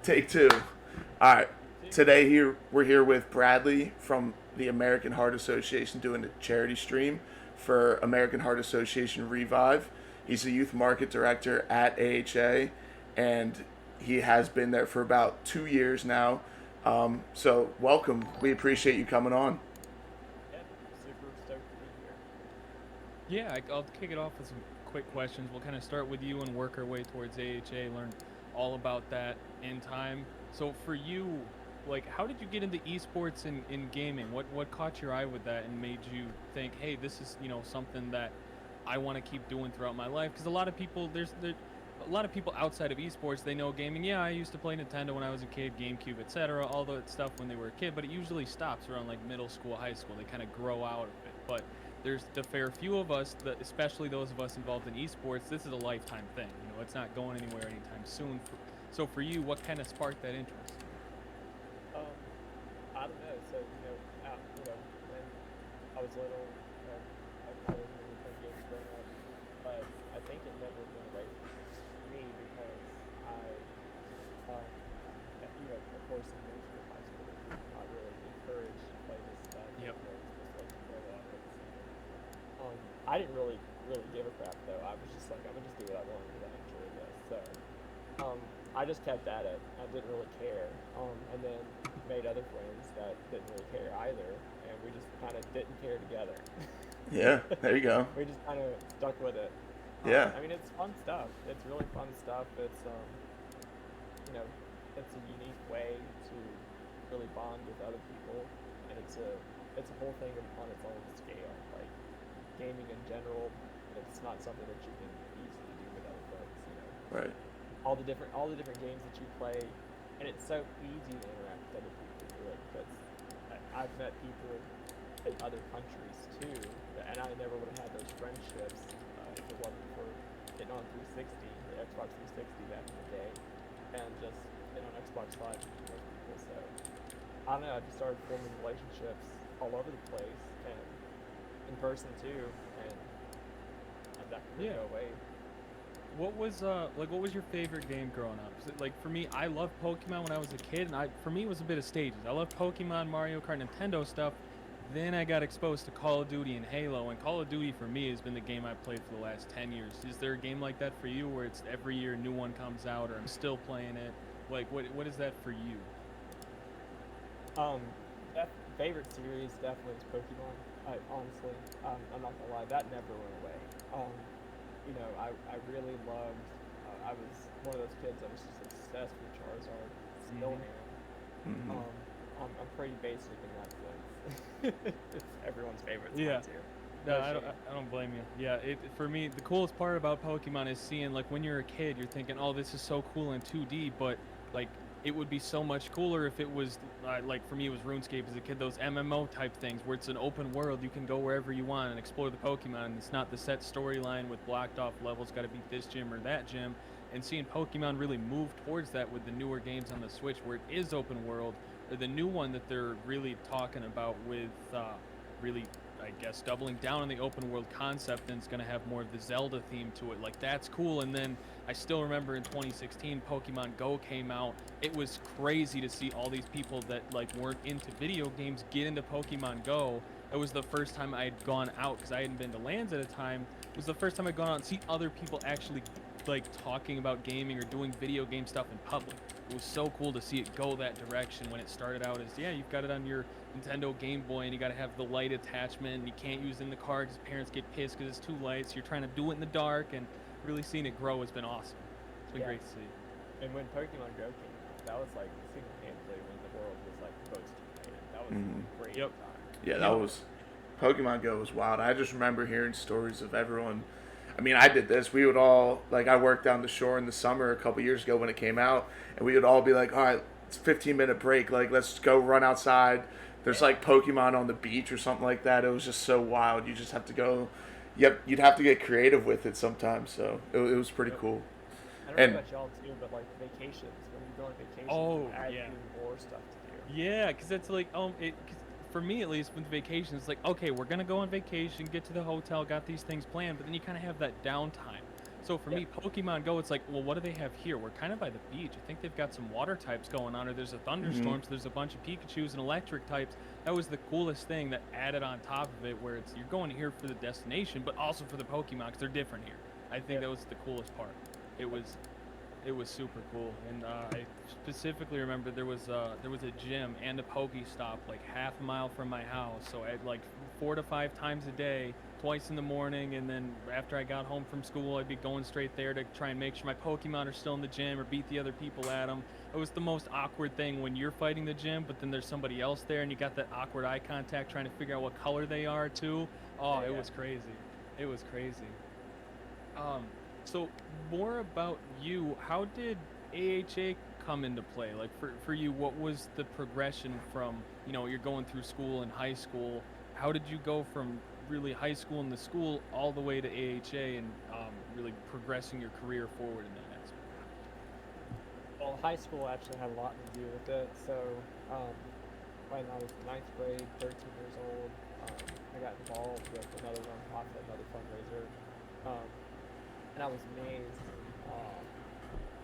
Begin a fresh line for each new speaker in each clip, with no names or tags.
Take two. All right. Today we're here with Bradley from the American Heart Association doing a charity stream for American Heart Association Revive. He's a youth market director at AHA, and he has been there for about 2 years now. So welcome. We appreciate you coming on.
Yeah, super stoked to be here.
Yeah, I'll kick it off with some quick questions. We'll kind of start with you and work our way towards AHA, learn all about that in time. So for you, like, how did you get into esports in gaming? What caught your eye with that and made you think, hey, this is something that I want to keep doing throughout my life? Because a lot of people, there a lot of people outside of esports, they know gaming. Yeah, I used to play Nintendo when I was a kid, GameCube, etc. All that stuff when they were a kid, but it usually stops around like middle school, high school. They kind of grow out of it. But there's the fair few of us, that, especially those of us involved in esports, this is a lifetime thing. It's not going anywhere anytime soon. So for you, what kind of sparked that interest?
Um, I don't know. So when I was little, I wasn't really playing games growing up, but I think it never went away from me because um, of course, in middle school, high school, you're not really encouraged to play this stuff.
Yep.
You're supposed to grow up and I didn't really give a crap though. I was just like, I'm gonna just do what I want because I enjoy this. So I just kept at it. I didn't really care. And then made other friends that didn't really care either, and we just kind of didn't care together.
Yeah, there you go.
We just kind of stuck with it.
Yeah,
I mean, it's fun stuff. It's really fun stuff. It's you know, it's a unique way to really bond with other people, and it's a whole thing on its own scale. Like gaming in general, it's not something that you can easily do with other folks.
right.
All the different games that you play, and it's so easy to interact with other people through it because I've met people in other countries too, and I never would have had those friendships if it wasn't for getting on 360, the Xbox 360 back in the day, and just on Xbox Live with those people. So I don't know, I just started forming relationships all over the place and in person too, and that can really
Yeah.
go away.
What was your favorite game growing up? 'Cause, like for me, I loved Pokemon when I was a kid, and for me it was a bit of stages. I loved Pokemon, Mario Kart, Nintendo stuff. Then I got exposed to Call of Duty and Halo, and Call of Duty for me has been the game I've played for the last 10 years. Is there a game like that for you where it's every year a new one comes out, or I'm still playing it? Like what is that for you?
Um, favorite series definitely is Pokemon. Honestly, I'm not gonna lie, that never went away. I really loved. I was one of those kids that was just obsessed with Charizard. Still
Hmm.
am.
Hmm.
I'm pretty basic in that sense. It's everyone's favorite
Yeah.
spot too.
No,
No shade.
I don't blame you. Yeah, for me, the coolest part about Pokemon is seeing, like, when you're a kid, you're thinking, oh, this is so cool in 2D, but like it would be so much cooler if it was like for me, it was RuneScape as a kid, those MMO type things where it's an open world, you can go wherever you want and explore the Pokemon, and it's not the set storyline with blocked off levels, got to beat this gym or that gym. And seeing Pokemon really move towards that with the newer games on the Switch, where it is open world, or the new one that they're really talking about with really, I guess, doubling down on the open world concept, and it's going to have more of the Zelda theme to it. Like, that's cool. And then I still remember in 2016, Pokemon Go came out. It was crazy to see all these people that like weren't into video games get into Pokemon Go. It was the first time I had gone out because I hadn't been to lands at a time. It was the first time I'd gone out and see other people actually like talking about gaming or doing video game stuff in public. It was so cool to see it go that direction when it started out as, yeah, you've got it on your Nintendo Game Boy and you got to have the light attachment and you can't use it in the car because parents get pissed because it's too light, so you're trying to do it in the dark, and really seeing it grow has been awesome. It's been
Yeah.
great to see.
And when Pokemon Go came out, that was like single-handedly when the world was like most united. That was
Hmm.
a great
Yep.
time.
Yeah, that
Yep.
was Pokemon Go was wild. I just remember hearing stories of everyone. I mean, I did this. We would all like I worked down the shore in the summer a couple years ago when it came out, and we would all be like, "All right, it's a 15-minute break. Like, let's go run outside." There's
Yeah.
like Pokemon on the beach or something like that. It was just so wild. You just have to go. Yep, you'd have to get creative with it sometimes. So it was pretty
Yep.
cool.
I don't know
And
about y'all too, but like vacations, when you go on vacations,
Oh,
you add
yeah.
even more stuff to do.
Yeah, because it's like, 'cause for me at least, with vacation, it's like, okay, we're gonna go on vacation, get to the hotel, got these things planned, but then you kind of have that downtime. So for
Yep.
me, Pokemon Go, it's like, well, what do they have here? We're kind of by the beach. I think they've got some water types going on, or there's a
Mm-hmm.
thunderstorm, so there's a bunch of Pikachu's and electric types. That was the coolest thing that added on top of it, where it's you're going here for the destination, but also for the Pokemon, because they're different here. I think
Yep.
that was the coolest part. It was it was super cool, and I specifically remember there was a gym and a Pokestop like half a mile from my house. So I'd like 4 to 5 times a day, twice in the morning, and then after I got home from school, I'd be going straight there to try and make sure my Pokemon are still in the gym or beat the other people at them. It was the most awkward thing when you're fighting the gym, but then there's somebody else there, and you got that awkward eye contact trying to figure out what color they are too. Oh,
Yeah,
it
yeah.
was crazy. It was crazy. Um, so more about you. How did AHA come into play? Like for you, what was the progression from, you're going through school and high school. How did you go from really high school and the school all the way to AHA and really progressing your career forward in that aspect?
Well, high school actually had a lot to do with it. So, um, when I was in ninth grade, 13 years old, I got involved with another nonprofit, another fundraiser, um, and I was amazed, um,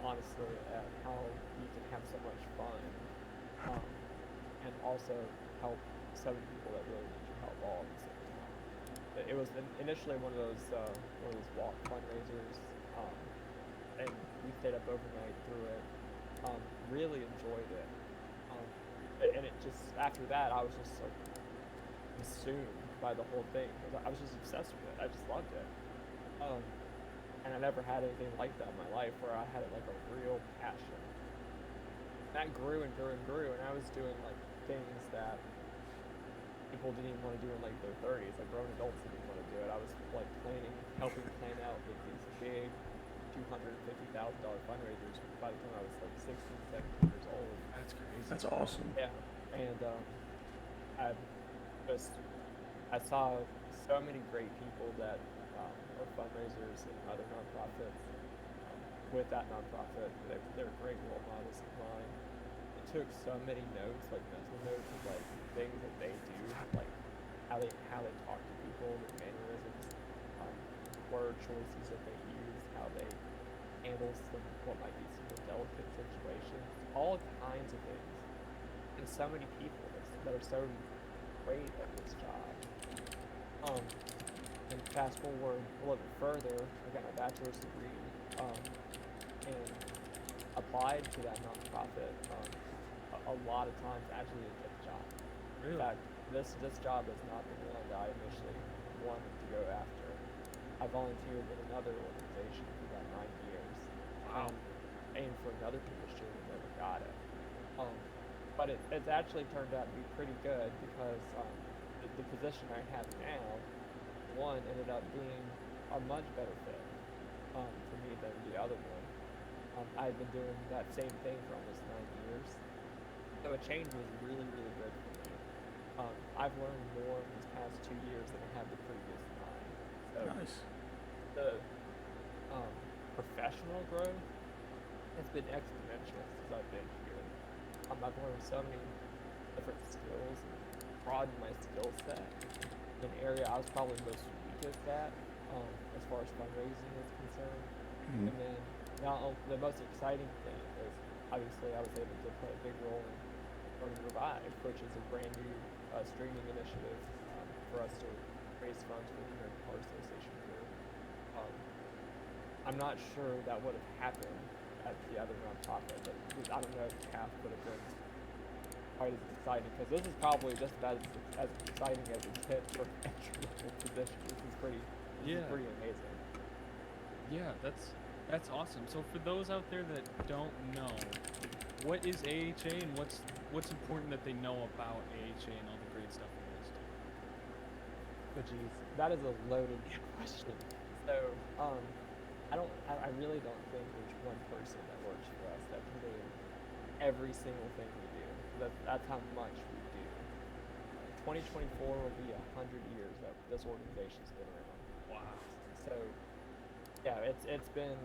honestly, at how you can have so much fun, um, and also help so many people that really need your help all at the same time. It was initially one of those walk fundraisers, um, and we stayed up overnight through it. Really enjoyed it. Um, and it just after that, I was just so consumed by the whole thing. I was just obsessed with it. I just loved it. Um, and I never had anything like that in my life where I had like a real passion. That grew and grew and grew, and I was doing like things that people didn't even want to do in like their 30s. Like grown adults didn't want to do it. I was like helping plan out like these big $250,000 fundraisers by the time I was like 16, 17 years old.
That's crazy.
That's awesome.
Yeah, and I just I saw so many great people that are fundraisers and other nonprofits. With that nonprofit, they're great role models of mine. I took so many notes, like mental notes of like things that they do, like how they talk to people, their mannerisms, um, word choices that they use, how they handle some what might be some more delicate situations, all kinds of things, and so many people that are so great at this job. Um, and fast forward a little bit further, I got my bachelor's degree, and applied to that nonprofit. A lot of times actually didn't get the job. In
Really?
fact, this job is not the one that I initially wanted to go after. I volunteered with another organization for about 9 years,
Wow.
aimed for another position and never got it. Um, but it's actually turned out to be pretty good because the position I have now, one ended up being a much better fit for me than the other one. I've been doing that same thing for almost 9 years, so a change was really, really good for me. I've learned more in these past 2 years than I have the previous 9. So
Nice.
the professional growth has been exponential since I've been here. I've learned so many different skills and broadened my skill set. An area I was probably most weakest at, as far as fundraising is concerned.
Mhm.
And then the most exciting thing is obviously I was able to play a big role in Learning Revive, which is a brand new streaming initiative for us to raise funds for the American Heart Association here. Um, I'm not sure that would have happened at the other nonprofit, but I don't know if the path would have been quite as exciting because this is probably just about as exciting as it gets for an entry level position. This is
Yeah.
pretty amazing.
Yeah, that's awesome. So for those out there that don't know, what is AHA and what's important that they know about AHA and all the great stuff it does?
But geez, that is a loaded question. So, I really don't think there's one person that works for us that can do every single thing we do. That's how much we do. 2024 will be 100 years that this organization's been around.
Wow.
So, yeah, it's been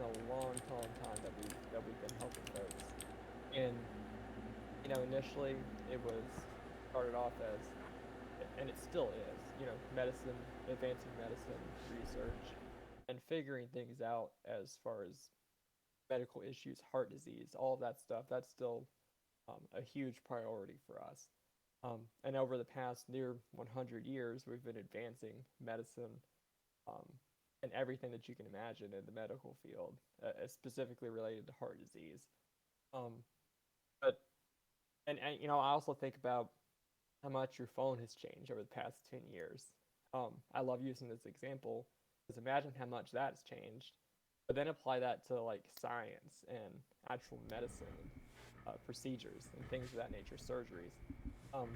a long, long time that we've been helping folks. And initially it was started off as, and it still is, medicine, advancing medicine research, and figuring things out as far as medical issues, heart disease, all of that stuff, that's still a huge priority for us. And over the past near 100 years, we've been advancing medicine um, and everything that you can imagine in the medical field, specifically related to heart disease. Um, but and I also think about how much your phone has changed over the past 10 years. I love using this example because imagine how much that's changed, but then apply that to like science and actual medicine and procedures and things of that nature, surgeries. Um,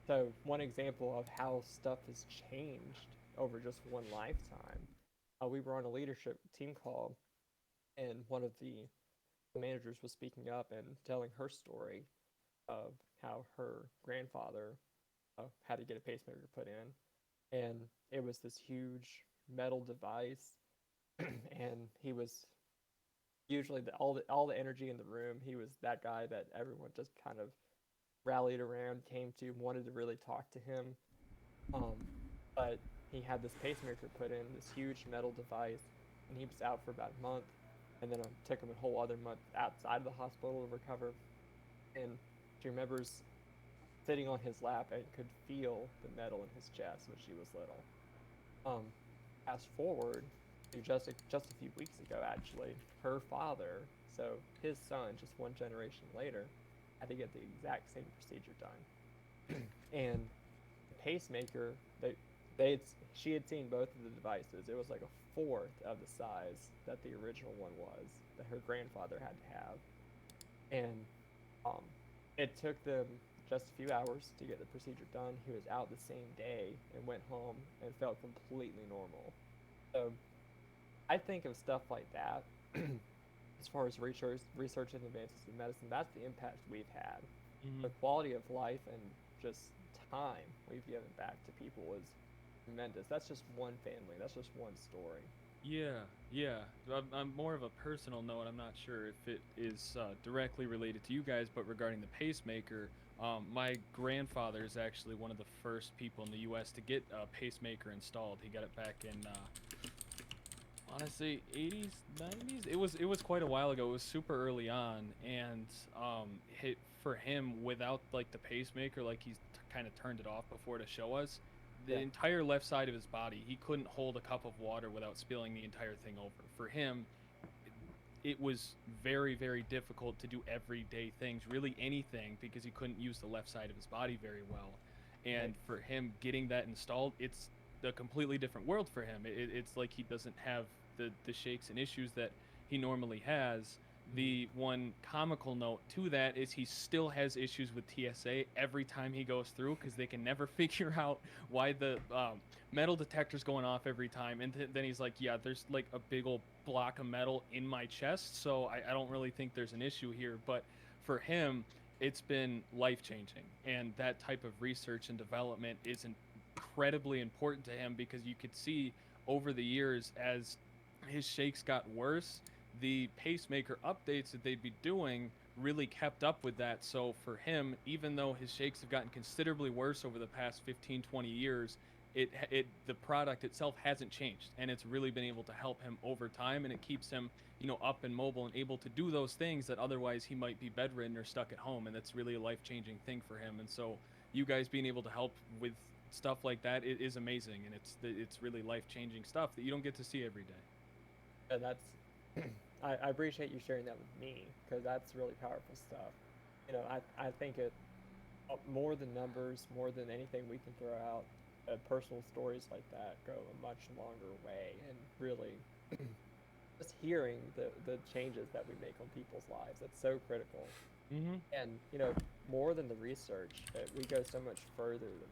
so one example of how stuff has changed over just one lifetime, we were on a leadership team call, and one of the managers was speaking up and telling her story of how her grandfather had to get a pacemaker put in, and it was this huge metal device, and he was usually all the energy in the room. He was that guy that everyone just kind of rallied around, came to, wanted to really talk to him. Um, but he had this pacemaker put in, this huge metal device, and he was out for about a month, and then it took him a whole other month outside of the hospital to recover. And she remembers sitting on his lap and could feel the metal in his chest when she was little. Um, Fast forward to just a few weeks ago, actually, her father, so his son, just one generation later, had to get the exact same procedure done. And the pacemaker, she had seen both of the devices. It was like a fourth of the size that the original one was that her grandfather had to have, and um, it took them just a few hours to get the procedure done. He was out the same day and went home and felt completely normal. So I think of stuff like that as far as research and advances in medicine. That's the impact we've had.
Hmm.
The quality of life and just time we've given back to people is tremendous. That's just one family. That's just one story.
Yeah, yeah. I'm more of a personal note. I'm not sure if it is directly related to you guys, but regarding the pacemaker, my grandfather is actually one of the first people in the U.S. to get a pacemaker installed. He got it back in honestly 80s, 90s. It was quite a while ago. It was super early on, and hit for him without like the pacemaker, like he's kind of turned it off before to show us. The
Yeah.
entire left side of his body, he couldn't hold a cup of water without spilling the entire thing over. For him, it was very, very difficult to do everyday things, really anything, because he couldn't use the left side of his body very well.
Right.
And for him getting that installed, it's a completely different world for him. It's like he doesn't have the shakes and issues that he normally has.
Mhm.
The one comical note to that is he still has issues with TSA every time he goes through because they can never figure out why the metal detector's going off every time. And then he's like, yeah, there's like a big old block of metal in my chest, so I don't really think there's an issue here. But for him, it's been life changing. And that type of research and development is incredibly important to him because you could see over the years as his shakes got worse, the pacemaker updates that they'd be doing really kept up with that. So for him, even though his shakes have gotten considerably worse over the past 15, 20 years, it the product itself hasn't changed, and it's really been able to help him over time, and it keeps him, up and mobile and able to do those things that otherwise he might be bedridden or stuck at home, and that's really a life-changing thing for him. And so you guys being able to help with stuff like that, it is amazing, and it's really life-changing stuff that you don't get to see every day.
And that's I appreciate you sharing that with me because that's really powerful stuff. I think it more than numbers, more than anything we can throw out, personal stories like that go a much longer way, and really just hearing the changes that we make on people's lives, that's so critical.
Hmm.
And more than the research, we go so much further than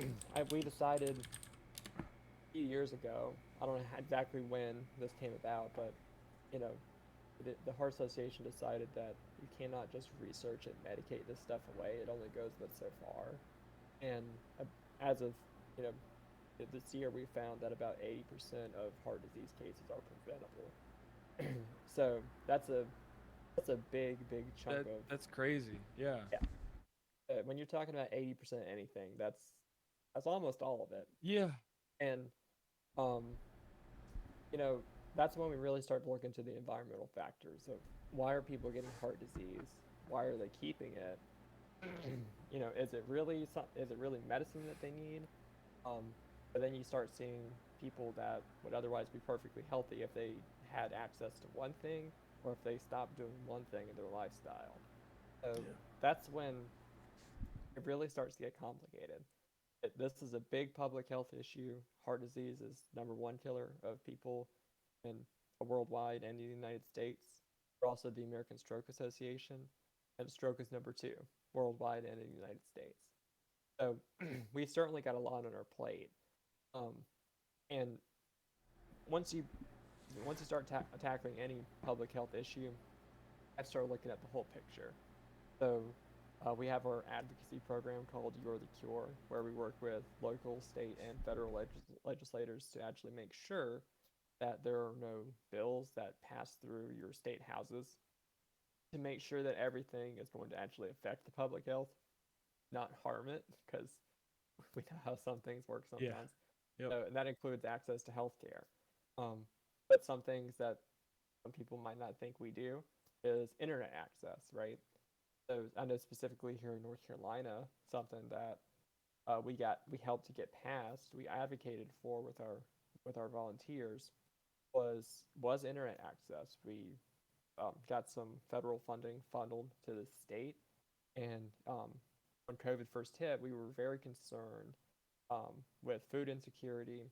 that. We decided few years ago. I don't know exactly when this came about, but you know, the Heart Association decided that you cannot just research and medicate this stuff away. It only goes but so far. And as of you know this year, we found that about 80% of heart disease cases are preventable. So that's a big chunk
That
of
that's crazy. Yeah.
yeah. When you're talking about 80% anything, that's That's almost all of it.
Yeah.
And um, you know, that's when we really start to look into the environmental factors of why are people getting heart disease? Why are they keeping it? Is it really medicine that they need? But then you start seeing people that would otherwise be perfectly healthy if they had access to one thing or if they stopped doing one thing in their lifestyle. So
Yeah.
that's when it really starts to get complicated. This is a big public health issue. Heart disease is number one killer of people in worldwide and in the United States. We're also the American Stroke Association, and stroke is number two worldwide and in the United States. So we certainly got a lot on our plate. Um, and once you once you start tackling any public health issue, I start looking at the whole picture. So we have our advocacy program called You're the Cure, where we work with local, state, and federal legislators to actually make sure that there are no bills that pass through your state houses to make sure that everything is going to actually affect the public health, not harm it, because we know how some things work
Yeah.
sometimes.
Yep.
So, and that includes access to healthcare. Um, but some things that some people might not think we do is internet access, right? So I know specifically here in North Carolina, something that we helped to get passed, we advocated for with our volunteers was internet access. We got some federal funding funneled to the state, and when COVID first hit, we were very concerned with food insecurity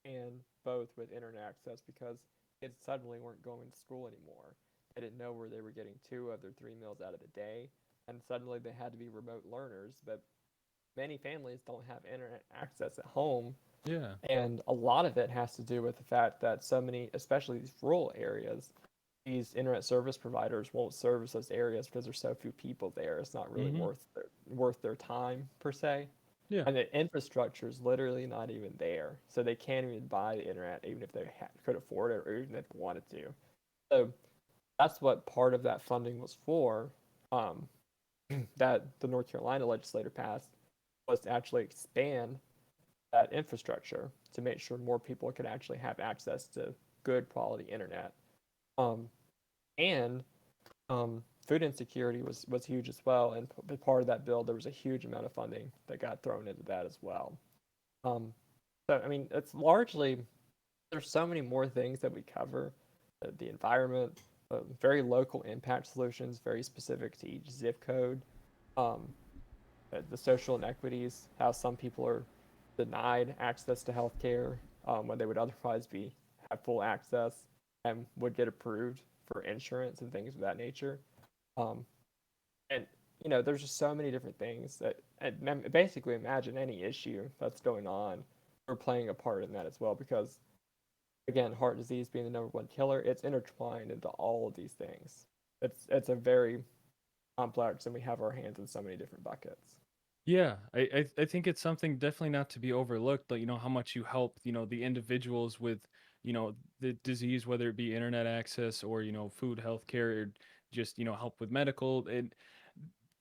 and both with internet access because kids suddenly weren't going to school anymore. They didn't know where they were getting two of their three meals out of the day, and suddenly they had to be remote learners. But many families don't have internet access at home,
Yeah.
and a lot of it has to do with the fact that so many, especially these rural areas, these internet service providers won't service those areas because there's so few people there. It's not really
Mm-hmm.
worth their time per se,
Yeah.
and the infrastructure is literally not even there, so they can't even buy the internet even if they could afford it or even if they wanted to. So that's what part of that funding was for. Um, that the North Carolina legislature passed was to actually expand that infrastructure to make sure more people could actually have access to good quality internet. Um, and food insecurity was huge as well. And part of that bill, there was a huge amount of funding that got thrown into that as well. Um, so, I mean, it's largely, there's so many more things that we cover the environment, very local impact solutions, very specific to each zip code, um, the social inequities, how some people are denied access to healthcare when they would otherwise be have full access and would get approved for insurance and things of that nature. Um, and there's just so many different things that and basically imagine any issue that's going on, we're playing a part in that as well because again, heart disease being the number one killer, it's intertwined into all of these things. It's a very complex, and we have our hands in so many different buckets.
Yeah, I think it's something definitely not to be overlooked, but how much you help, the individuals with, the disease, whether it be internet access or, food, healthcare, or just, help with medical. And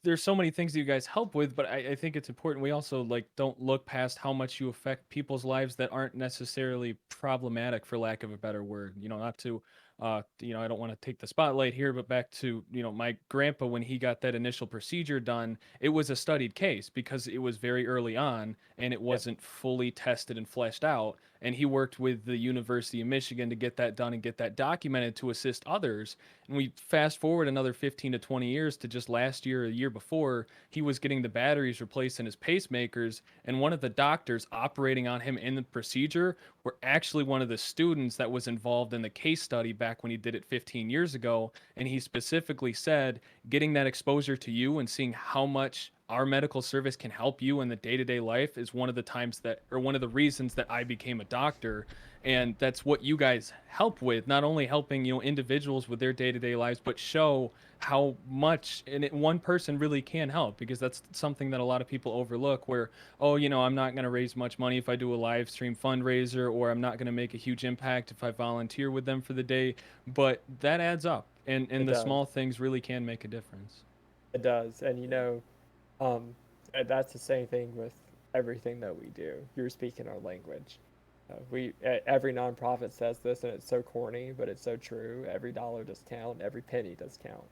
there's so many things that you guys help with, but I think it's important we also like don't look past how much you affect people's lives that aren't necessarily problematic, for lack of a better word. Not to I don't want to take the spotlight here, but back to, my grandpa, when he got that initial procedure done, it was a studied case because it was very early on and it
Yep,
wasn't fully tested and fleshed out. And he worked with the University of Michigan to get that done and get that documented to assist others. And we fast forward another 15 to 20 years to just last year or the year before, he was getting the batteries replaced in his pacemakers. And one of the doctors operating on him in the procedure were actually one of the students that was involved in the case study back when he did it 15 years ago. And he specifically said, getting that exposure to you and seeing how much our medical service can help you in the day-to-day life is one of the times that, or one of the reasons that I became a doctor. And that's what you guys help with, not only helping individuals with their day-to-day lives, but show how much one person really can help, because that's something that a lot of people overlook, where, oh, I'm not going to raise much money if I do a live stream fundraiser, or I'm not going to make a huge impact if I volunteer with them for the day. But that adds up, and
it
the
does.
small things really can make a difference.
It does, and um, that's the same thing with everything that we do. You're speaking our language. Every nonprofit says this, and it's so corny, but it's so true. Every dollar does count. Every penny does count.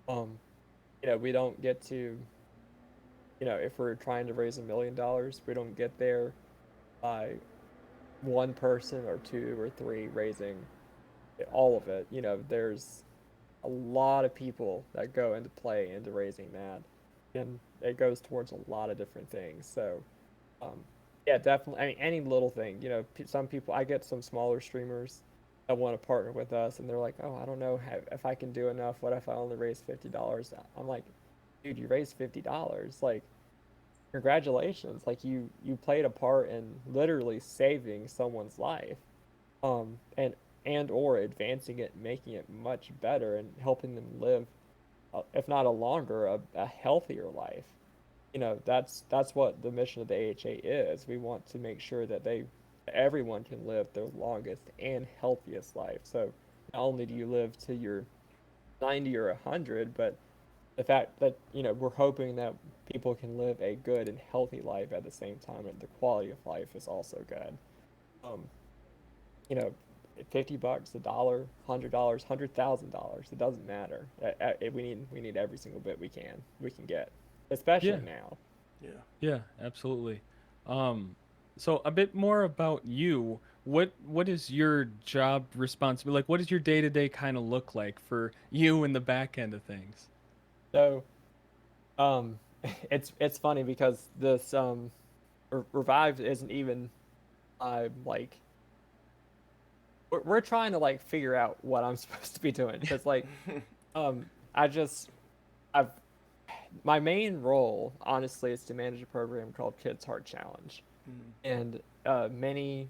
Um, we don't get to, if we're trying to raise $1 million, we don't get there by one person or two or three raising all of it. There's a lot of people that go into play into raising that, and it goes towards a lot of different things. So, um, yeah, definitely. I mean, any little thing. Some people. I get some smaller streamers that want to partner with us, and they're like, "Oh, I don't know if I can do enough. What if I only raise $50?" I'm like, "Dude, you raised $50. Like, congratulations! Like you played a part in literally saving someone's life, and or advancing it, making it much better, and helping them live, if not a longer, a healthier life. That's what the mission of the AHA is. We want to make sure that everyone can live their longest and healthiest life. So not only do you live to your 90 or 100, but the fact that we're hoping that people can live a good and healthy life at the same time, and the quality of life is also good. Um, you know, $50, $100, $100,000. It doesn't matter. We need every single bit we can get, especially
Yeah,
now.
Yeah.
yeah, absolutely. Um, so a bit more about you. What is your job responsibility? Like, what does your day to day kind of look like for you in the back end of things?
So um, it's funny because this revive isn't even like we're trying to like figure out what I'm supposed to be doing because like um I just I've my main role honestly is to manage a program called Kids Heart Challenge,
Mm,
and many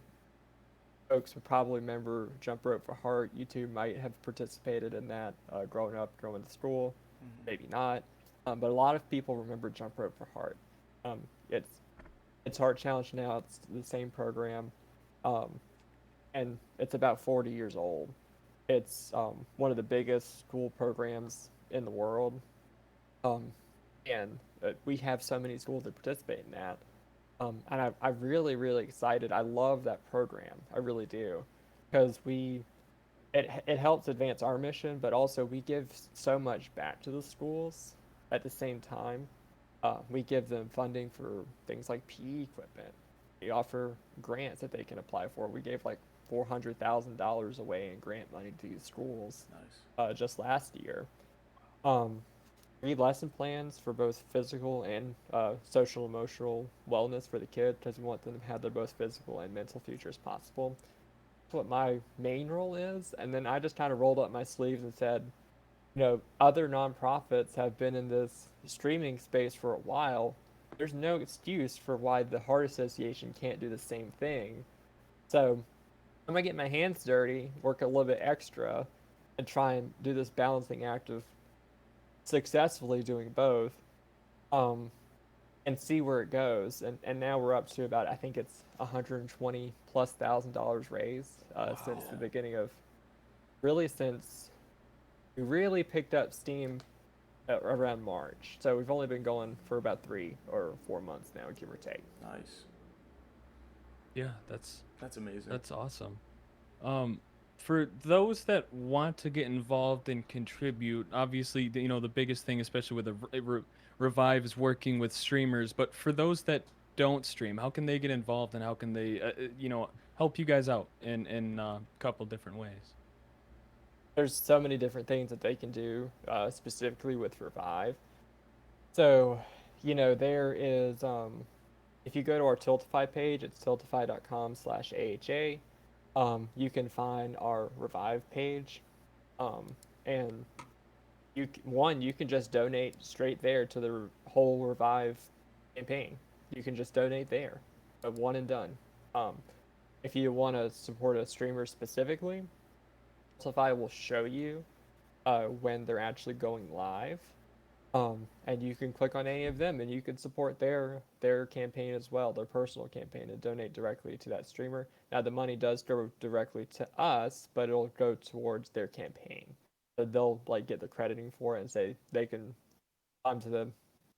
folks would probably remember Jump Rope for Heart. You two might have participated in that growing up, going to school,
mm,
maybe not, but a lot of people remember Jump Rope for Heart. Um, it's Heart Challenge now. It's the same program, um, and it's about 40 years old. It's one of the biggest school programs in the world, um, and we have so many schools that participate in that. And I'm really, really excited. I love that program. I really do, because it helps advance our mission, but also we give so much back to the schools at the same time. We give them funding for things like PE equipment. We offer grants that they can apply for. We gave like $400,000 away in grant money to these schools
nice.
just last year. Um, Free lesson plans for both physical and social emotional wellness for the kid, because we want them to have their both physical and mental futures possible. That's what my main role is. And then I just kind of rolled up my sleeves and said, other nonprofits have been in this streaming space for a while. There's no excuse for why the Heart Association can't do the same thing. So I'm gonna get my hands dirty, work a little bit extra, and try and do this balancing act of successfully doing both, um, and see where it goes. And now we're up to about, I think it's 120 plus $1,000 raised since
Wow.
the beginning of, really since we really picked up steam around March. So we've only been going for about 3 or 4 months now, give or take.
Nice.
Yeah, that's
That's amazing.
that's awesome. Um, for those that want to get involved and contribute, obviously, the biggest thing, especially with Revive, is working with streamers. But for those that don't stream, how can they get involved and how can they, help you guys out in a couple different ways?
There's so many different things that they can do specifically with Revive. So, there is, if you go to our Tiltify page, it's tiltify.com/AHA. You can find our Revive page. And you can just donate straight there to the whole Revive campaign. You can just donate there, one and done. Um, if you want to support a streamer specifically, Tiltify will show you when they're actually going live. And you can click on any of them, and you can support their campaign as well, their personal campaign, and donate directly to that streamer. Now the money does go directly to us, but it'll go towards their campaign. So they'll like get the crediting for it and say they can come to the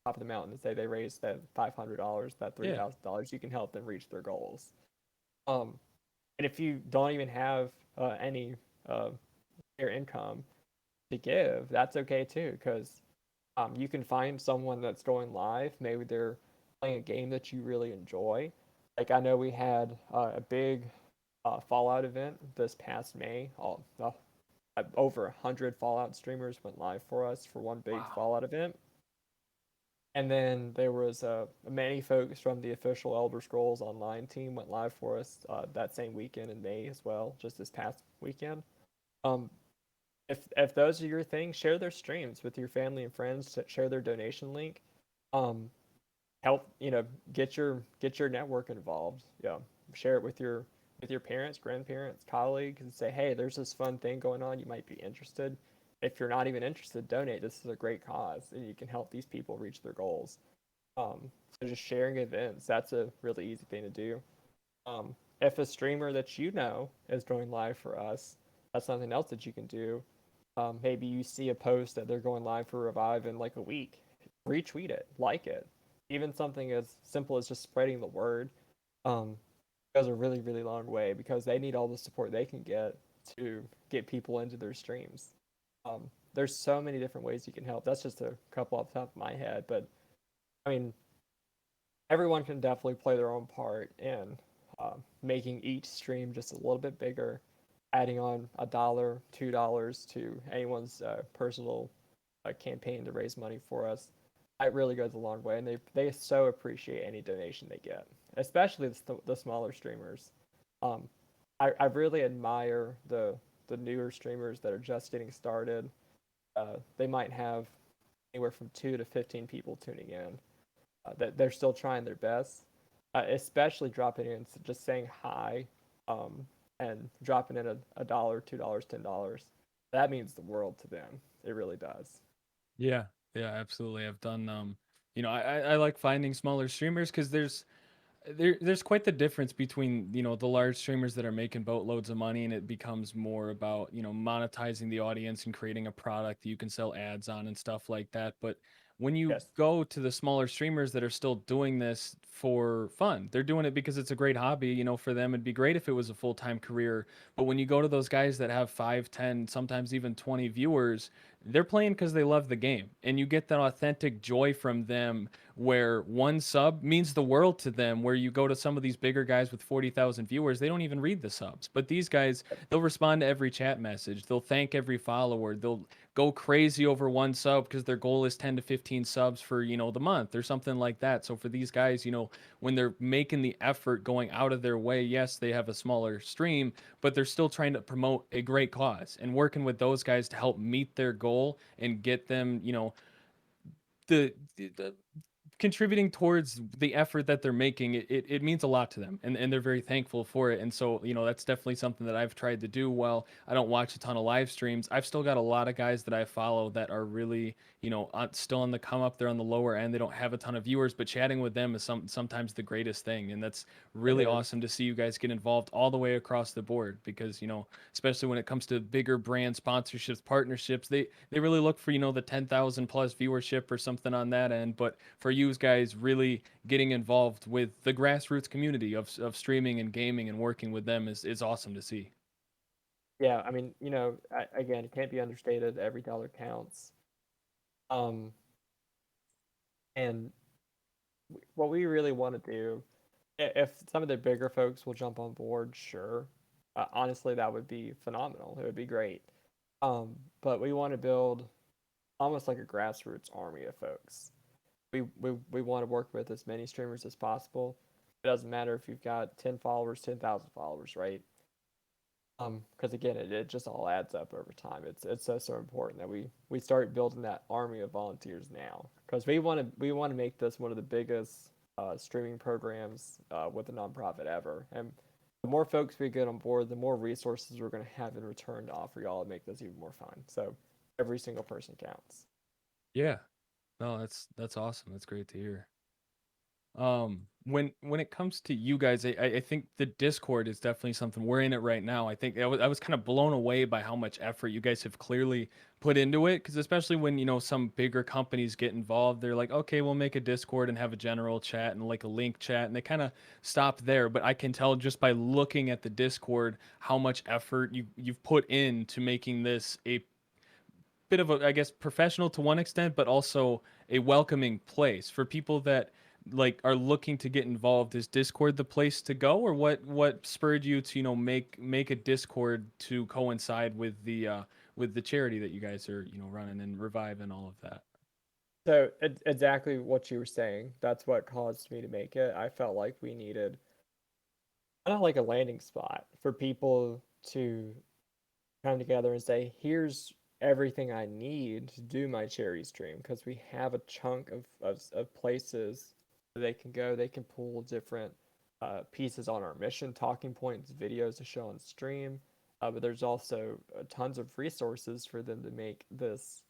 top of the mountain and say they raised that $500, that
Yeah.
$3,000, you can help them reach their goals. Um, and if you don't even have any uh, your income to give, that's okay too, because you can find someone that's going live. Maybe they're playing a game that you really enjoy. Like I know we had a big Fallout event this past May. Over 100 Fallout streamers went live for us for one big
Wow.
Fallout event. And then there was many folks from the official Elder Scrolls Online team went live for us that same weekend in May as well, just this past weekend. Um, if those are your things, share their streams with your family and friends. Share their donation link. Um, help get your network involved. Yeah, share it with your parents, grandparents, colleagues, and say, hey, there's this fun thing going on. You might be interested. If you're not even interested, donate. This is a great cause, and you can help these people reach their goals. So just sharing events, that's a really easy thing to do. If a streamer that you know is going live for us, that's something else that you can do. Maybe you see a post that they're going live for Revive in like a week, retweet it, like it. Even something as simple as just spreading the word um, goes a really, really long way because they need all the support they can get to get people into their streams. There's so many different ways you can help. That's just a couple off the top of my head, but I mean, everyone can definitely play their own part in making each stream just a little bit bigger, adding on $1, $2 to anyone's personal campaign to raise money for us. It really goes a long way, and they so appreciate any donation they get, especially the smaller streamers. Um, I really admire the newer streamers that are just getting started. They might have anywhere from 2 to 15 people tuning in, that they're still trying their best, especially dropping in, just saying hi, um, and dropping in a dollar, $2, $10. That means the world to them. It really does.
Yeah, yeah, absolutely. I've done I like finding smaller streamers because there's quite the difference between the large streamers that are making boatloads of money and it becomes more about monetizing the audience and creating a product that you can sell ads on and stuff like that. But when you
Yes.
go to the smaller streamers that are still doing this for fun, they're doing it because it's a great hobby. For them it'd be great if it was a full-time career. But when you go to those guys that have 5, 10, sometimes even 20 viewers, they're playing because they love the game, and you get that authentic joy from them where one sub means the world to them. Where you go to some of these bigger guys with 40,000 viewers, they don't even read the subs. But these guys, they'll respond to every chat message. They'll thank every follower. They'll go crazy over one sub because their goal is 10 to 15 subs for, the month or something like that. So for these guys, when they're making the effort going out of their way, yes, they have a smaller stream, but they're still trying to promote a great cause and working with those guys to help meet their goal and get them, the contributing towards the effort that they're making. It means a lot to them, and they're very thankful for it. And so that's definitely something that I've tried to do. While I don't watch a ton of live streams, I've still got a lot of guys that I follow that are really still on the come up. They're on the lower end, they don't have a ton of viewers, but chatting with them is sometimes the greatest thing. And that's
It
really
is.
awesome to see you guys get involved all the way across the board, because especially when it comes to bigger brand sponsorships, partnerships, they really look for the 10,000 plus viewership or something on that end. But for you guys really getting involved with the grassroots community of streaming and gaming and working with them is awesome to see.
Yeah, I mean, again, it can't be understated. Every dollar counts. Um, and what we really want to do, if some of the bigger folks will jump on board, sure. Honestly, that would be phenomenal. It would be great. But we want to build almost like a grassroots army of folks. We want to work with as many streamers as possible. It doesn't matter if you've got 10 followers, 10,000 followers, right? Because again, it just all adds up over time. It's so important that we start building that army of volunteers now, because we want to make this one of the biggest streaming programs with a nonprofit ever. And the more folks we get on board, the more resources we're going to have in return to offer y'all to make this even more fun. So every single person counts.
Yeah, no, that's awesome. That's great to hear. When it comes to you guys, I think the Discord is definitely something. We're in it right now. I think I was kind of blown away by how much effort you guys have clearly put into it. Because especially when some bigger companies get involved, they're like, okay, we'll make a Discord and have a general chat and like a link chat, and they kind of stop there. But I can tell just by looking at the Discord how much effort you've put into making this a bit of a, I guess, professional to one extent, but also a welcoming place for people that like are looking to get involved. Is Discord the place to go, or what spurred you to make a Discord to coincide with the charity that you guys are running and Revive and all of that?
So exactly what you were saying. That's what caused me to make it. I felt like we needed kind of like a landing spot for people to come together and say, here's everything I need to do my charity stream, because we have a chunk of places that they can go. They can pull different pieces on our mission, talking points, videos to show on stream. But there's also tons of resources for them to make this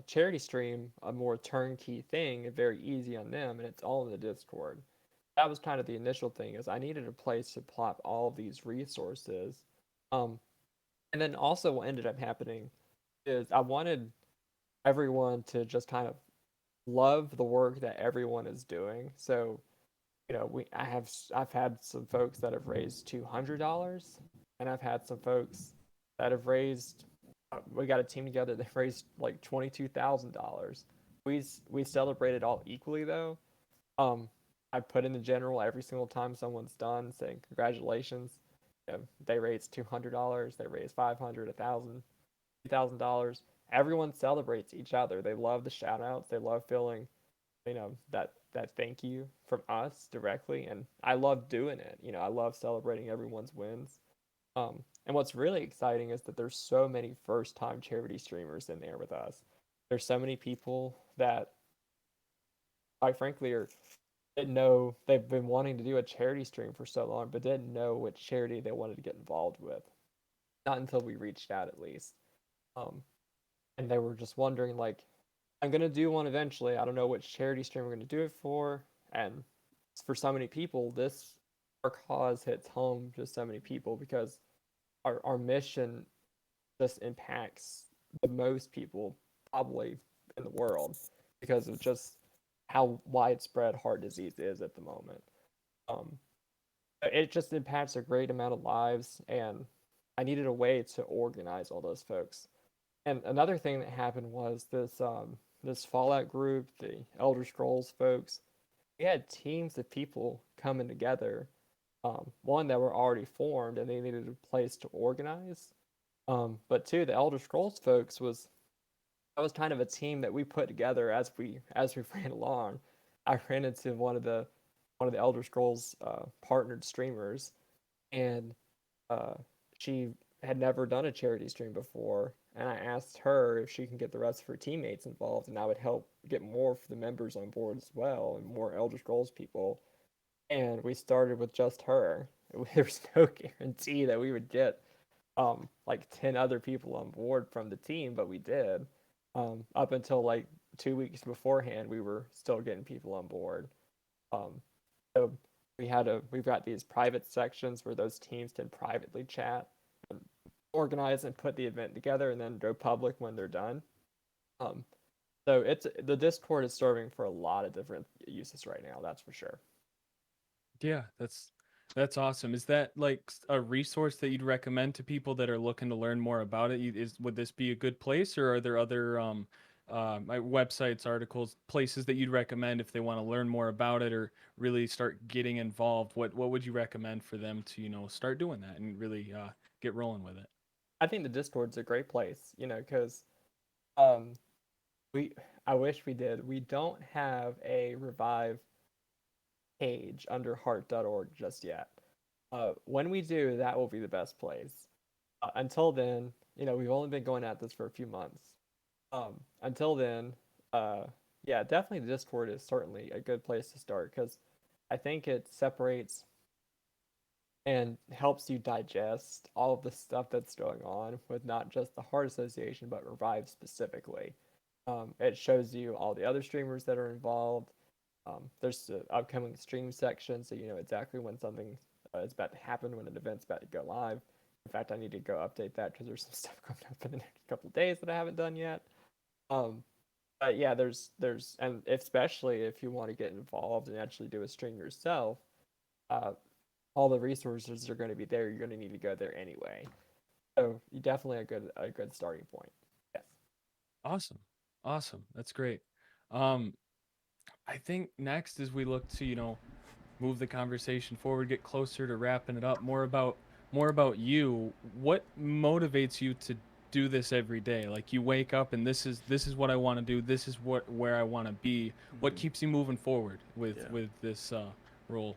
charity stream a more turnkey thing and very easy on them. And it's all in the Discord. That was kind of the initial thing, is I needed a place to plop all of these resources. Um, and then also what ended up happening is I wanted everyone to just kind of love the work that everyone is doing. So, I've had some folks that have raised $200, and I've had some folks that have raised. We got a team together that raised like $22,000. We celebrated all equally though. Um, I put in the general every single time someone's done, saying congratulations. They raised $200. They raised 500, 1,000, $2,000. Everyone celebrates each other. They love the shout outs. They love feeling, that thank you from us directly. And I love doing it. I love celebrating everyone's wins. And what's really exciting is that there's so many first time charity streamers in there with us. There's so many people that, quite frankly, didn't know they've been wanting to do a charity stream for so long, but didn't know which charity they wanted to get involved with. Not until we reached out, at least. Um, and they were just wondering, like, I'm gonna do one eventually. I don't know which charity stream we're gonna do it for, and for so many people, this our cause hits home to so many people because our mission just impacts the most people probably in the world because of just how widespread heart disease is at the moment. Um, it just impacts a great amount of lives, and I needed a way to organize all those folks. And another thing that happened was this Fallout group, the Elder Scrolls folks. We had teams of people coming together. One, that were already formed, and they needed a place to organize. But two, the Elder Scrolls folks was that was kind of a team that we put together as we ran along. I ran into one of the Elder Scrolls partnered streamers, and uh, she had never done a charity stream before, and I asked her if she can get the rest of her teammates involved, and I would help get more of the members on board as well, and more Elder Scrolls people. And we started with just her. There was no guarantee that we would get like 10 other people on board from the team, but we did. Up until like 2 weeks beforehand, we were still getting people on board. Um, so we've got these private sections where those teams can privately chat, and organize and put the event together, and then go public when they're done. Um, so it's the Discord is serving for a lot of different uses right now. That's for sure.
Yeah, that's awesome. Is that like a resource that you'd recommend to people that are looking to learn more about it? Would this be a good place, or are there other websites, articles, places that you'd recommend if they want to learn more about it or really start getting involved? What would you recommend for them to start doing that and really get rolling with it?
I think the Discord's a great place, because um, we I wish we did. We don't have a Revive page under heart.org just yet. When we do, that will be the best place. Until then, we've only been going at this for a few months. Until then, uh, yeah, definitely the Discord is certainly a good place to start because I think it separates and helps you digest all of the stuff that's going on with not just the Heart Association, but Revive specifically. It shows you all the other streamers that are involved. There's the upcoming stream section, so you know exactly when something is about to happen, when an event's about to go live. In fact, I need to go update that because there's some stuff coming up in the next couple of days that I haven't done yet. Um, but yeah, and especially if you want to get involved and actually do a stream yourself, uh, all the resources are going to be there. You're going to need to go there anyway. So you definitely a good starting point. Yes.
Awesome. Awesome. That's great. Um, I think next as we look to, move the conversation forward, get closer to wrapping it up, more about you. What motivates you to do this every day? Like you wake up and this is what I want to do. This is where I want to be. What keeps you moving forward with this role?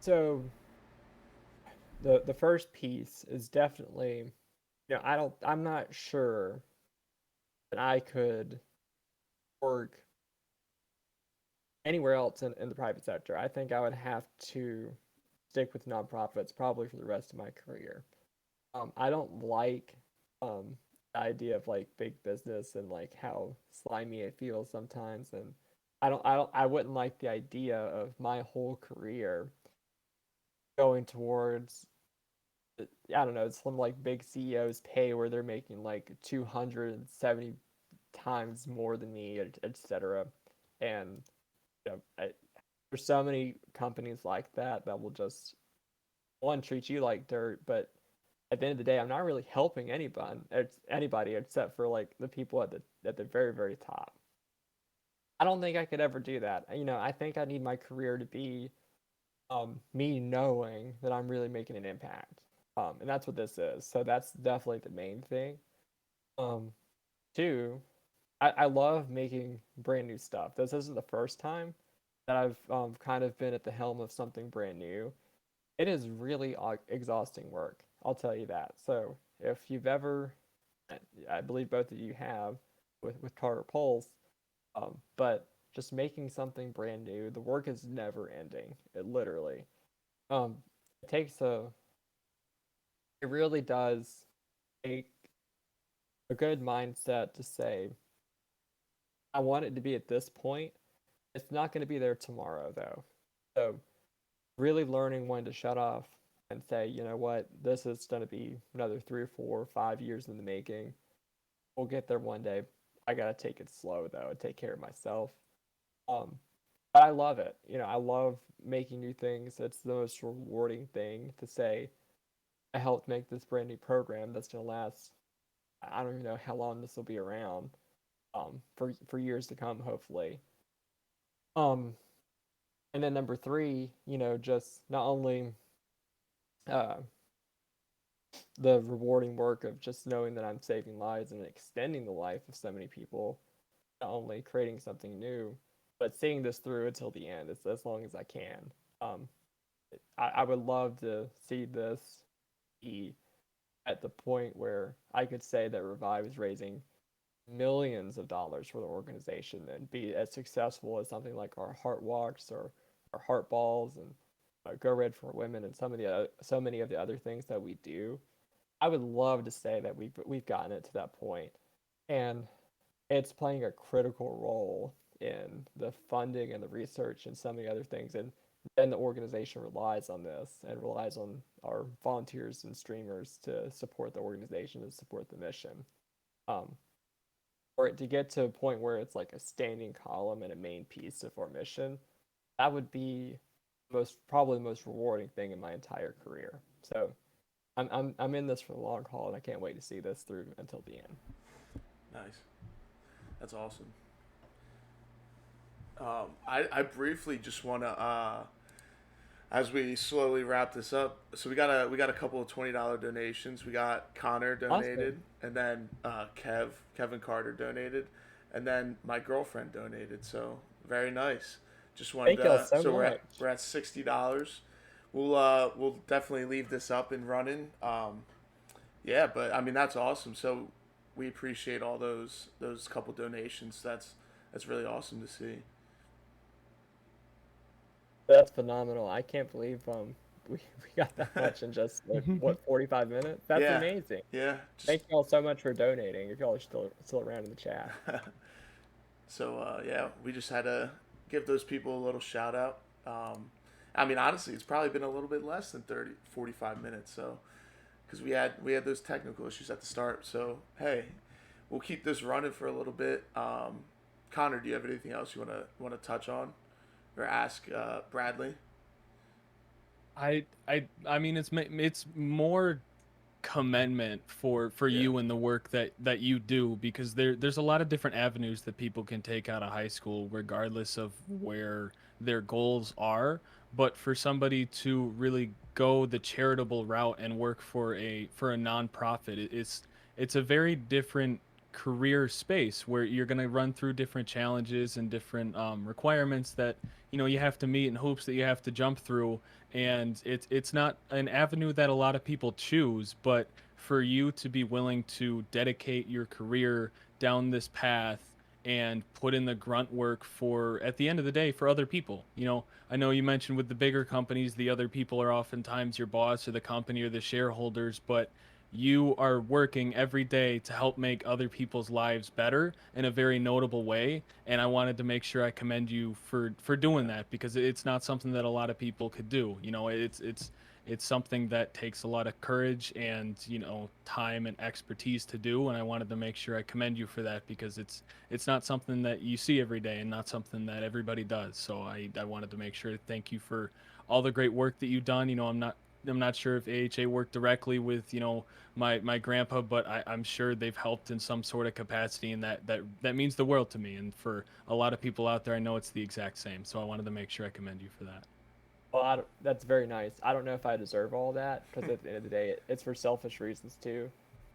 So the first piece is definitely, I'm not sure that I could work anywhere else in the private sector. I think I would have to stick with nonprofits probably for the rest of my career. I don't like the idea of like big business and like how slimy it feels sometimes, and I wouldn't like the idea of my whole career going towards I don't know some like big CEOs pay where they're making like 270 times more than me, etc. And there's so many companies like that will just one treat you like dirt, but at the end of the day, I'm not really helping anybody except for like the people at the very very top. I don't think I could ever do that. I think I need my career to be me knowing that I'm really making an impact. And that's what this is. So that's definitely the main thing. Um, Two, I love making brand new stuff. This isn't the first time that I've kind of been at the helm of something brand new. It is really exhausting work. I'll tell you that. So if you've ever, I believe both of you have with CarterPulse, but just making something brand new, the work is never ending. It literally, um, it takes it really does take a good mindset to say, I want it to be at this point. It's not going to be there tomorrow though. So really learning when to shut off and say, you know what, this is going to be another 3 or 4 or 5 years in the making. We'll get there one day. I got to take it slow though and take care of myself. Um, but I love it. I love making new things. It's the most rewarding thing to say, I helped make this brand new program that's going to last. I don't even know how long this will be around. For years to come, hopefully. Um, and then number three, just not only uh, the rewarding work of just knowing that I'm saving lives and extending the life of so many people, not only creating something new, but seeing this through until the end, as long as I can. Um, I would love to see this be at the point where I could say that Revive is raising millions of dollars for the organization and be as successful as something like our Heart Walks or our Heart Balls and Go Red for Women and so many of the other things that we do. I would love to say that we've gotten it to that point, and it's playing a critical role in the funding and the research and so many other things. And then the organization relies on this and relies on our volunteers and streamers to support the organization and support the mission. Um, for it to get to a point where it's like a standing column and a main piece of our mission, that would be probably the most rewarding thing in my entire career. So I'm in this for the long haul, and I can't wait to see this through until the end.
Nice. That's awesome. I briefly just want to as we slowly wrap this up. So we got a couple of $20 donations. We got Connor donated,
Awesome.
and then Kevin Carter donated, and then my girlfriend donated. So very nice. Just wanted
Thank y'all
to.
so
So
much.
we're at $60. We'll definitely leave this up and running. Yeah, but I mean that's awesome. So we appreciate all those couple donations. That's really awesome to see.
That's phenomenal. I can't believe we got that much in just like what 45 minutes. That's
Yeah,
amazing.
yeah. Just
Thank y'all so much for donating. If y'all are still around in the chat.
So yeah, we just had to give those people a little shout out. I mean, honestly, it's probably been a little bit less than 30, 45 minutes. So because we had those technical issues at the start. So hey, we'll keep this running for a little bit. Connor, do you have anything else you wanna touch on or ask Bradley?
I mean, it's more commendment for
Yeah,
you and the work that you do, because there's a lot of different avenues that people can take out of high school regardless of where their goals are. But for somebody to really go the charitable route and work for a nonprofit, it's a very different career space where you're going to run through different challenges and different requirements that you have to meet, and hoops that you have to jump through. And it's not an avenue that a lot of people choose, but for you to be willing to dedicate your career down this path and put in the grunt work for, at the end of the day, for other people. I know you mentioned with the bigger companies, the other people are oftentimes your boss or the company or the shareholders, but you are working every day to help make other people's lives better in a very notable way. And I wanted to make sure I commend you for doing
yeah,
that, because it's not something that a lot of people could do. It's something that takes a lot of courage and time and expertise to do. And I wanted to make sure I commend you for that, because it's not something that you see every day and not something that everybody does. So I wanted to make sure to thank you for all the great work that you've done. I'm not sure if AHA worked directly with my grandpa, but I'm sure they've helped in some sort of capacity, and that means the world to me. And for a lot of people out there, I know it's the exact same. So I wanted to make sure I commend you for that.
Well, that's very nice. I don't know if I deserve all that because at the end of the day, it's for selfish reasons too.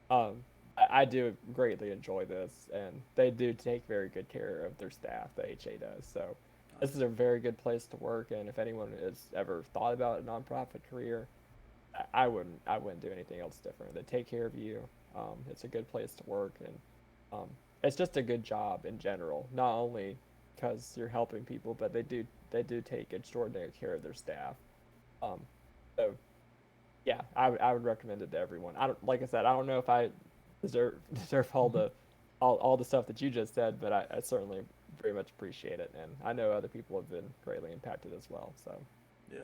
I do greatly enjoy this, and they do take very good care of their staff. The HA does. So this is a very good place to work. And if anyone has ever thought about a nonprofit career, I wouldn't do anything else different. They take care of you. It's a good place to work, and um, it's just a good job in general. Not only because you're helping people, but they do take extraordinary care of their staff. Um, so yeah, I would recommend it to everyone. I don't like I said, I don't know if I deserve all the stuff that you just said, but I certainly very much appreciate it, and I know other people have been greatly impacted as well. So
yeah.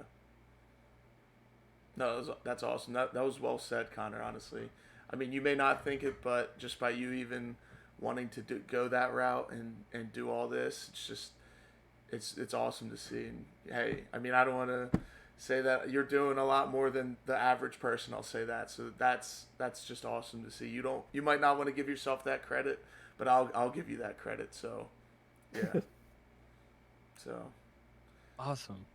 No, that's awesome. That was well said, Connor. Honestly, I mean, you may not think it, but just by you even wanting to go that route and do all this, it's just it's awesome to see. And hey, I mean, I don't want to say that you're doing a lot more than the average person. I'll say that. So that's just awesome to see. You might not want to give yourself that credit, but I'll give you that credit. So yeah. So
Awesome.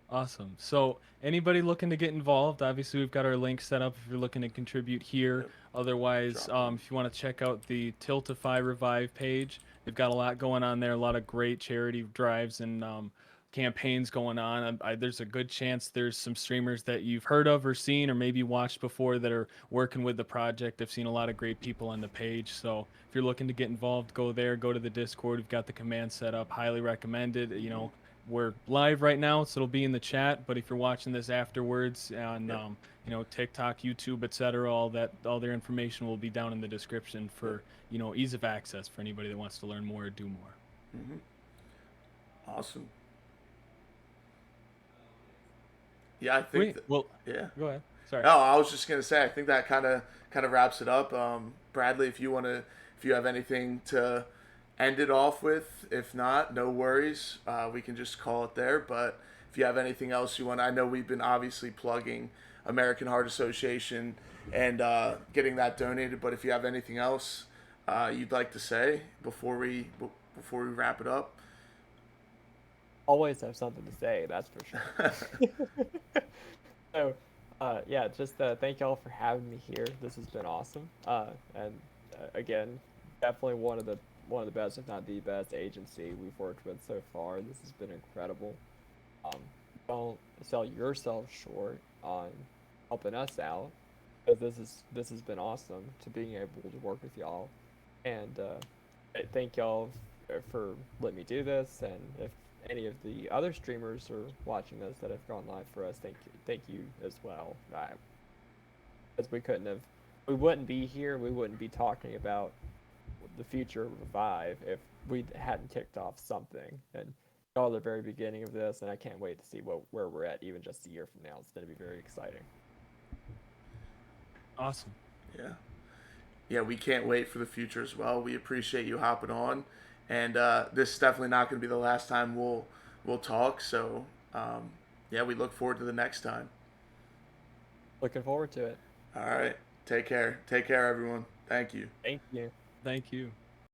Awesome. So, anybody looking to get involved, obviously we've got our link set up if you're looking to contribute here.
yep,
Otherwise,
drop in.
if you want to check out the Tiltify Revive page, they've got a lot going on there, a lot of great charity drives and campaigns going on. There's a good chance there's some streamers that you've heard of or seen or maybe watched before that are working with the project. I've seen a lot of great people on the page. So, if you're looking to get involved, go there, go to the Discord. We've got the command set up, highly recommended. We're live right now, so it'll be in the chat. But if you're watching this afterwards on,
Yep,
TikTok, YouTube, etc., all their information will be down in the description
yep.
for ease of access for anybody that wants to learn more or do more.
Hmm. Awesome. Yeah, I think
Sweet.
that.
Well,
Yeah.
go ahead. Sorry.
No, I was just gonna say. I think that kind of wraps it up. Bradley, if you have anything to end it off with, if not, no worries. We can just call it there. But if you have anything else you want, I know we've been obviously plugging American Heart Association and getting that donated. But if you have anything else you'd like to say before we wrap it up.
always have something to say. That's for sure. So, yeah, just thank y'all for having me here. This has been awesome. And again, definitely one of the best, if not the best, agency we've worked with so far. This has been incredible. Um, don't sell yourself short on helping us out, because this has been awesome to being able to work with y'all. And thank y'all for letting me do this. And if any of the other streamers are watching this that have gone live for us, thank you as well. Because we wouldn't be here, we wouldn't be talking about the future of Revive if we hadn't kicked off something. And y'all are the very beginning of this, and I can't wait to see where we're at even just a year from now. It's going to be very exciting.
Awesome.
Yeah. Yeah, we can't wait for the future as well. We appreciate you hopping on, and this is definitely not going to be the last time we'll talk. So, yeah, we look forward to the next time.
Looking forward to it.
All right. Take care. Take care, everyone. Thank you.
Thank you.
Thank you.